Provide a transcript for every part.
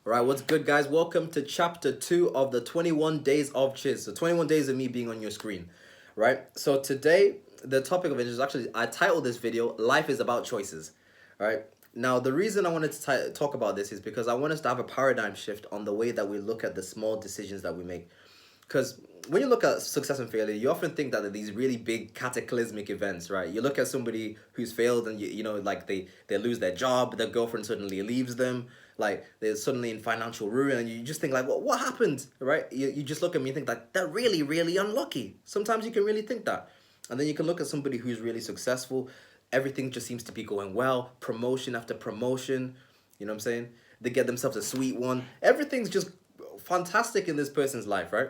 All right, what's good, guys? Welcome to chapter 2 of the 21 days of Chiz. So 21 days of me being on your screen, right? So today, the topic of it is actually, I titled this video, Life is About Choices, all right? Now, the reason I wanted to talk about this is because I want us to have a paradigm shift on the way that we look at the small decisions that we make. Because when you look at success and failure, you often think that these really big cataclysmic events, right? You look at somebody who's failed and, like they lose their job, their girlfriend suddenly leaves them, like they're suddenly in financial ruin, and you just think like, what happened, right? You just look at me and think like, they're really, really unlucky. Sometimes you can really think that. And then you can look at somebody who's really successful. Everything just seems to be going well, promotion after promotion, you know what I'm saying? They get themselves a sweet one. Everything's just fantastic in this person's life, right?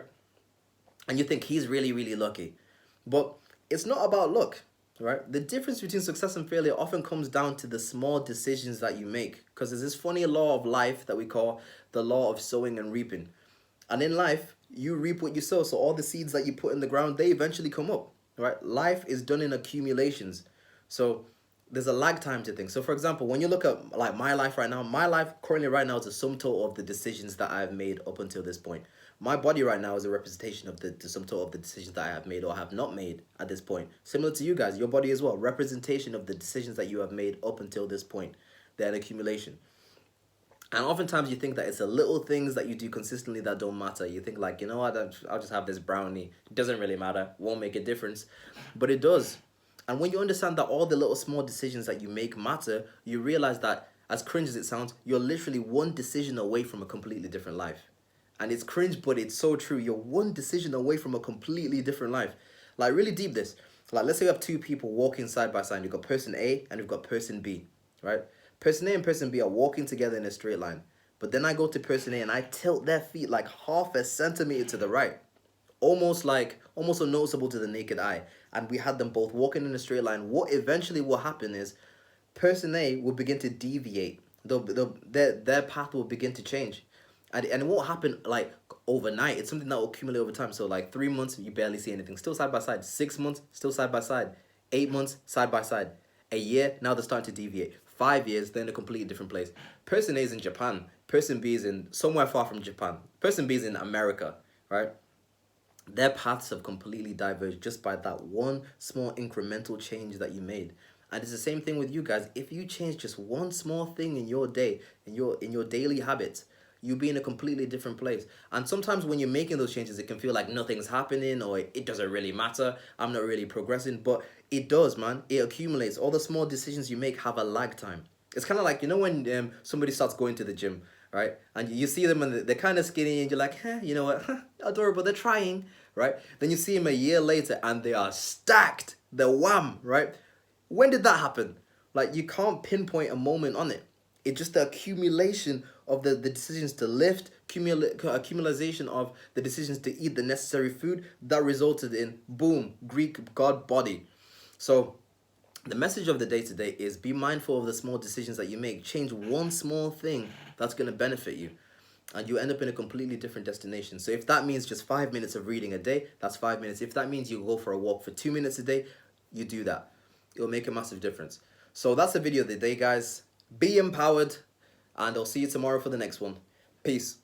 And you think he's really, really lucky. But it's not about luck, right? The difference between success and failure often comes down to the small decisions that you make. Because there's this funny law of life that we call the law of sowing and reaping. And in life, you reap what you sow. So all the seeds that you put in the ground, they eventually come up, right? Life is done in accumulations. So there's a lag time to things. So for example, when you look at like my life right now, my life currently right now is a sum total of the decisions that I've made up until this point. My body right now is a representation of the sum total of the decisions that I have made or have not made at this point. Similar to you guys, your body as well, representation of the decisions that you have made up until this point. They're an accumulation. And oftentimes you think that it's the little things that you do consistently that don't matter. You think like, you know what, I'll just have this brownie. It doesn't really matter. Won't make a difference. But it does. And when you understand that all the little small decisions that you make matter, you realize that, as cringe as it sounds, you're literally one decision away from a completely different life. And it's cringe, but it's so true. You're one decision away from a completely different life. Like, really deep this. Like, let's say you have two people walking side by side. You've got person A and you've got person B, right? Person A and person B are walking together in a straight line. But then I go to person A and I tilt their feet like half a centimeter to the right. Almost unnoticeable to the naked eye. And we had them both walking in a straight line. What eventually will happen is person A will begin to deviate. Their path will begin to change. And it won't happen like overnight. It's something that will accumulate over time. So like 3 months, you barely see anything. Still side by side. 6 months, still side by side. 8 months, side by side. A year, now they're starting to deviate. 5 years, they're in a completely different place. Person A is in Japan. Person B is in somewhere far from Japan. Person B is in America, right? Their paths have completely diverged just by that one small incremental change that you made. And it's the same thing with you guys. If you change just one small thing in your day, in your daily habits, you'll be in a completely different place. And sometimes when you're making those changes, it can feel like nothing's happening or it doesn't really matter. I'm not really progressing. But it does, man. It accumulates. All the small decisions you make have a lag time. It's kind of like, you know, when somebody starts going to the gym, right? And you see them and they're kind of skinny and you're like, you know what, adorable, they're trying, right? Then you see them a year later and they are stacked. They're wham, right? When did that happen? Like, you can't pinpoint a moment on it. It's just the accumulation of the decisions to lift, accumulation of the decisions to eat the necessary food that resulted in, boom, Greek god body. So the message of the day today is be mindful of the small decisions that you make. Change one small thing that's going to benefit you. And you end up in a completely different destination. So if that means just 5 minutes of reading a day, that's 5 minutes. If that means you go for a walk for 2 minutes a day, you do that. It'll make a massive difference. So that's the video of the day, guys. Be empowered, and I'll see you tomorrow for the next one. Peace.